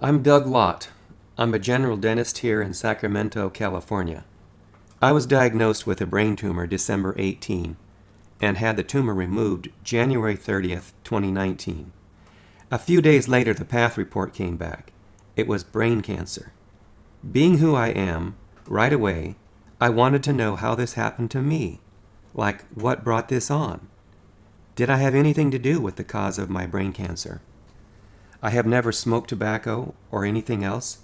I'm Doug Lott. I'm a general dentist here in Sacramento, California. I was diagnosed with a brain tumor December 18 and had the tumor removed January 30th, 2019. A few days later, the path report came back. It was brain cancer. Being who I am, right away, I wanted to know how this happened to me. Like, what brought this on? Did I have anything to do with the cause of my brain cancer? I have never smoked tobacco or anything else,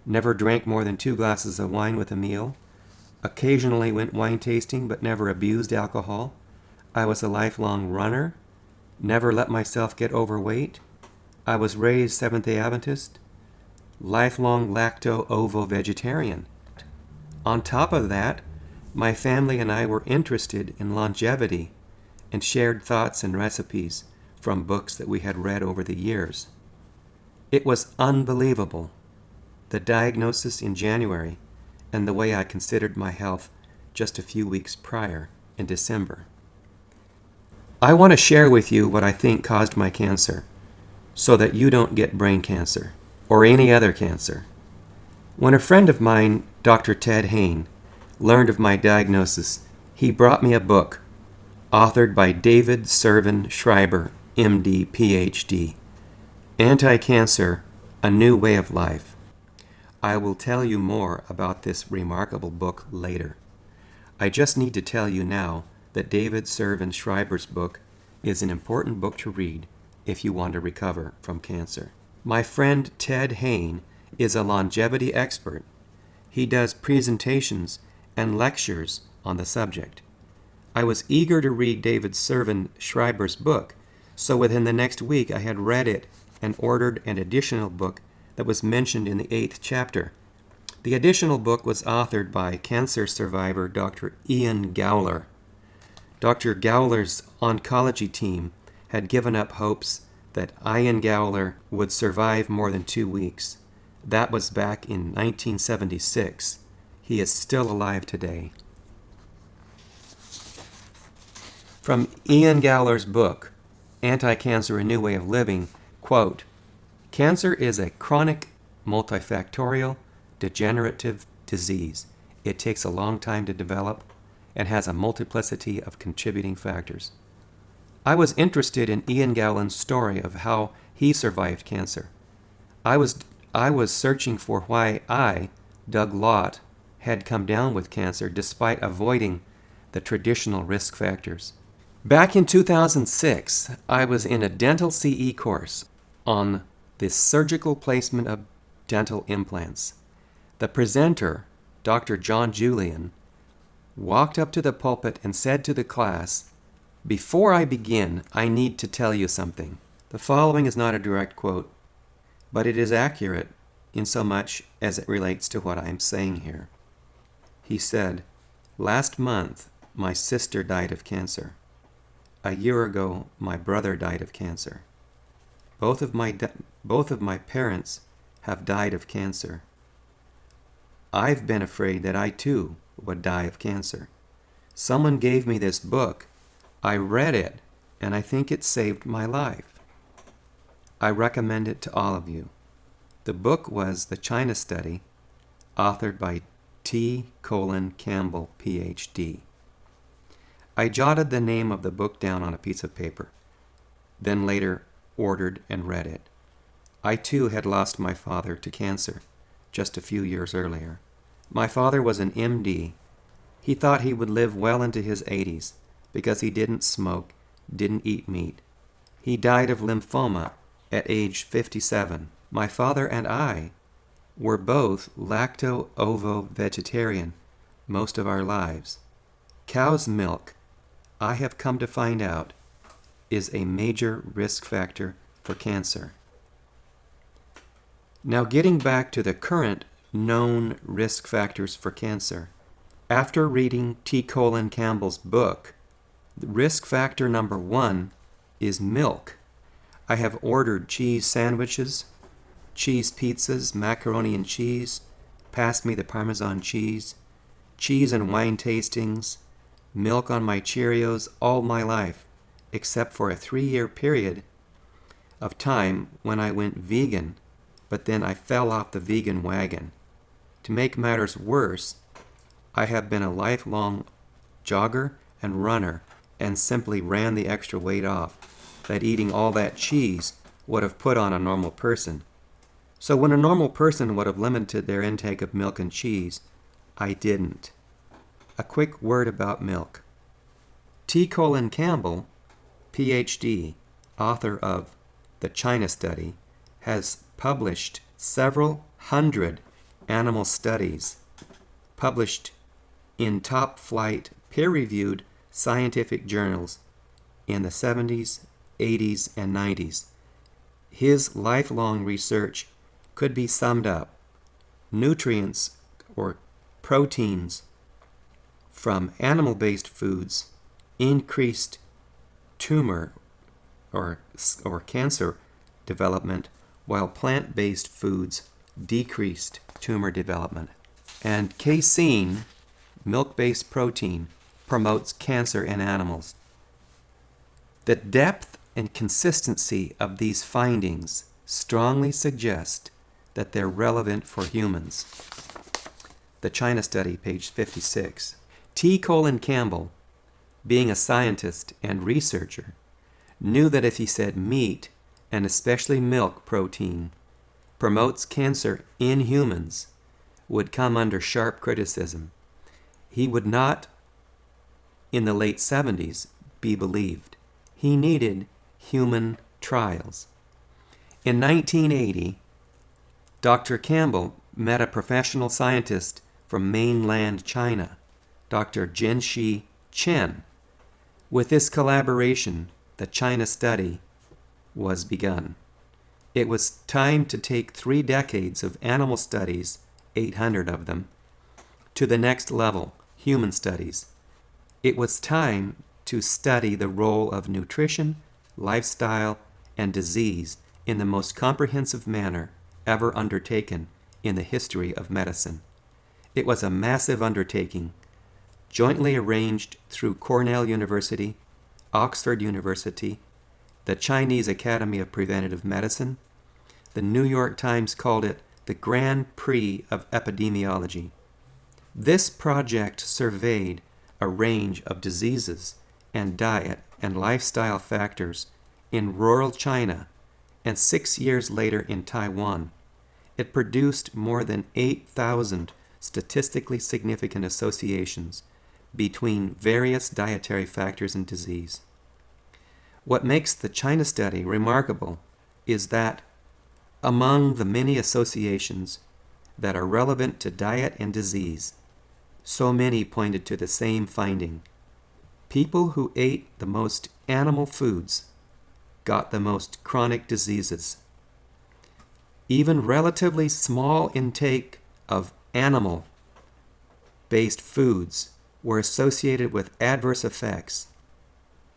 never drank more than 2 glasses of wine with a meal, occasionally went wine tasting but never abused alcohol. I was a lifelong runner, never let myself get overweight. I was raised Seventh-day Adventist, lifelong lacto-ovo vegetarian. On top of that, my family and I were interested in longevity and shared thoughts and recipes from books that we had read over the years. It was unbelievable, the diagnosis in January and the way I considered my health just a few weeks prior in December. I want to share with you what I think caused my cancer so that you don't get brain cancer or any other cancer. When a friend of mine, Dr. Ted Hain, learned of my diagnosis, he brought me a book authored by David SERVAN-SCHREIBER, MD, PhD. Anti-Cancer, A New Way of Life. I will tell you more about this remarkable book later. I just need to tell you now that David SERVAN-SCHREIBER's book is an important book to read if you want to recover from cancer. My friend Ted Hain is a longevity expert. He does presentations and lectures on the subject. I was eager to read David SERVAN-SCHREIBER's book, so within the next week I had read it and ordered an additional book that was mentioned in the 8th chapter. The additional book was authored by cancer survivor Dr. Ian GAWLER. Dr. GAWLER's oncology team had given up hopes that Ian GAWLER would survive more than 2 weeks. That was back in 1976. He is still alive today. From Ian GAWLER's book, Anti-Cancer, A New Way of Living, quote, "Cancer is a chronic, multifactorial, degenerative disease. It takes a long time to develop and has a multiplicity of contributing factors." I was interested in Ian GAWLER's story of how he survived cancer. I was searching for why I, Doug Lott, had come down with cancer despite avoiding the traditional risk factors. Back in 2006, I was in a dental CE course on the surgical placement of dental implants. The presenter, Dr. John Julian, walked up to the pulpit and said to the class, "Before I begin, I need to tell you something." The following is not a direct quote, but it is accurate in so much as it relates to what I am saying here. He said, "Last month, my sister died of cancer. A year ago, my brother died of cancer. Both of my parents have died of cancer. I've been afraid that I too would die of cancer. Someone gave me this book. I read it, and I think it saved my life. I recommend it to all of you." The book was The China Study, authored by Colin Campbell, PhD. I jotted the name of the book down on a piece of paper, then later ordered and read it. I too had lost my father to cancer just a few years earlier. My father was an MD. He thought he would live well into his 80s because he didn't smoke, didn't eat meat. He died of lymphoma at age 57. My father and I were both lacto-ovo vegetarian most of our lives. Cow's milk, I have come to find out, is a major risk factor for cancer. Now getting back to the current known risk factors for cancer. After reading Colin Campbell's book, risk factor number 1 is milk. I have ordered cheese sandwiches, cheese pizzas, macaroni and cheese, pass me the Parmesan cheese and wine tastings, milk on my Cheerios all my life, except for a 3-year period of time when I went vegan but then I fell off the vegan wagon. To make matters worse, I have been a lifelong jogger and runner and simply ran the extra weight off that eating all that cheese would have put on a normal person. So when a normal person would have limited their intake of milk and cheese, I didn't. A quick word about milk. T. Colin Campbell, Ph.D., author of The China Study, has published several hundred animal studies published in top-flight, peer-reviewed scientific journals in the 70s, 80s, and 90s. His lifelong research could be summed up. Nutrients or proteins from animal-based foods increased tumor or cancer development, while plant-based foods decreased tumor development. And casein, milk-based protein, promotes cancer in animals. The depth and consistency of these findings strongly suggest that they're relevant for humans. The China Study, page 56. T. Colin Campbell, being a scientist and researcher, knew that if he said meat, and especially milk protein, promotes cancer in humans, would come under sharp criticism. He would not, in the late 70s, be believed. He needed human trials. In 1980, Dr. Campbell met a professional scientist from mainland China, Dr. Jinshi Chen. With this collaboration, the China Study was begun. It was time to take 3 decades of animal studies, 800 of them, to the next level, human studies. It was time to study the role of nutrition, lifestyle, and disease in the most comprehensive manner ever undertaken in the history of medicine. It was a massive undertaking, jointly arranged through Cornell University, Oxford University, the Chinese Academy of Preventive Medicine. The New York Times called it the Grand Prix of Epidemiology. This project surveyed a range of diseases and diet and lifestyle factors in rural China and 6 years later in Taiwan. It produced more than 8,000 statistically significant associations between various dietary factors and disease. What makes the China Study remarkable is that among the many associations that are relevant to diet and disease, so many pointed to the same finding. People who ate the most animal foods got the most chronic diseases. Even relatively small intake of animal-based foods were associated with adverse effects.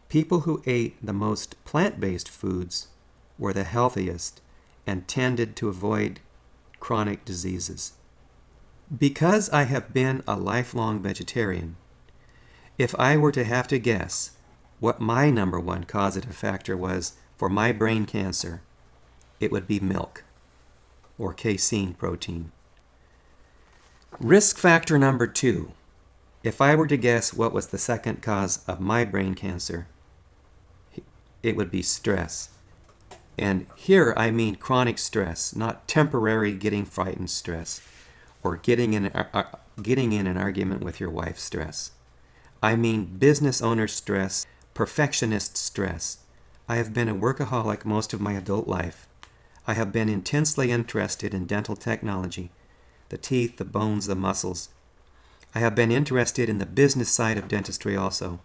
People who ate the most plant-based foods were the healthiest and tended to avoid chronic diseases. Because I have been a lifelong vegetarian, if I were to have to guess what my number one causative factor was for my brain cancer, it would be milk, or casein protein. Risk factor number 2. If I were to guess what was the second cause of my brain cancer, it would be stress. And here I mean chronic stress, not temporary getting frightened stress, or getting in an argument with your wife stress. I mean business owner stress, perfectionist stress. I have been a workaholic most of my adult life. I have been intensely interested in dental technology, the teeth, the bones, the muscles. I have been interested in the business side of dentistry also.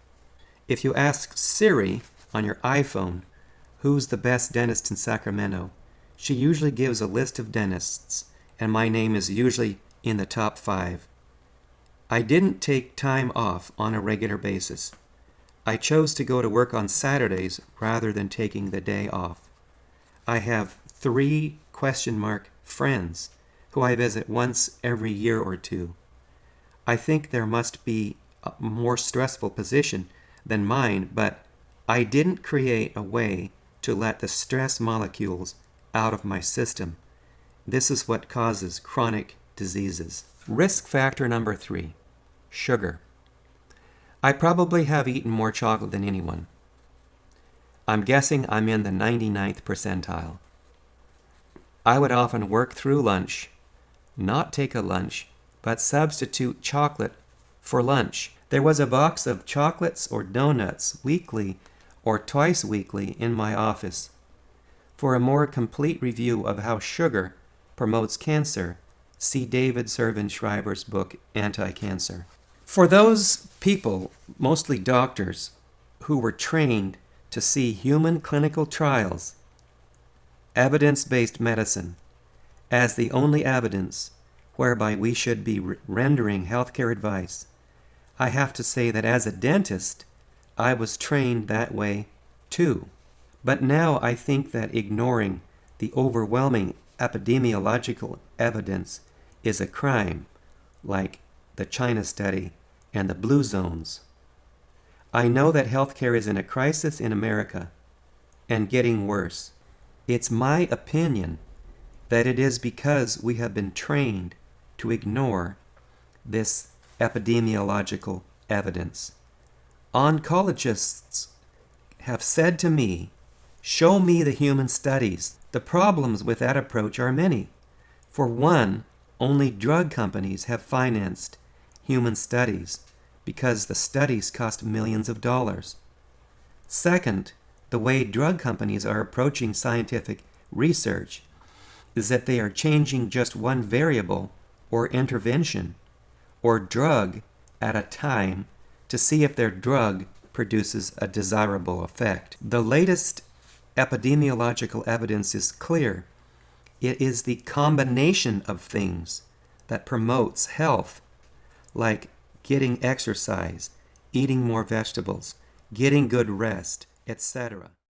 If you ask Siri on your iPhone, who's the best dentist in Sacramento, she usually gives a list of dentists, and my name is usually in the top 5. I didn't take time off on a regular basis. I chose to go to work on Saturdays rather than taking the day off. I have 3 friends who I visit once every year or 2. I think there must be a more stressful position than mine, but I didn't create a way to let the stress molecules out of my system. This is what causes chronic diseases. Risk factor number 3, sugar. I probably have eaten more chocolate than anyone. I'm guessing I'm in the 99th percentile. I would often work through lunch, not take a lunch, but substitute chocolate for lunch. There was a box of chocolates or donuts weekly or twice weekly in my office. For a more complete review of how sugar promotes cancer, see David SERVAN-SCHREIBER's book, Anti-Cancer. For those people, mostly doctors, who were trained to see human clinical trials, evidence-based medicine, as the only evidence whereby we should be rendering healthcare advice, I have to say that as a dentist, I was trained that way too. But now I think that ignoring the overwhelming epidemiological evidence is a crime, like the China study and the blue zones. I know that healthcare is in a crisis in America and getting worse. It's my opinion that it is because we have been trained to ignore this epidemiological evidence. Oncologists have said to me, "Show me the human studies." The problems with that approach are many. For one, only drug companies have financed human studies because the studies cost millions of dollars. Second, the way drug companies are approaching scientific research is that they are changing just one variable or intervention or drug at a time to see if their drug produces a desirable effect. The latest epidemiological evidence is clear. It is the combination of things that promotes health, like getting exercise, eating more vegetables, getting good rest, etc.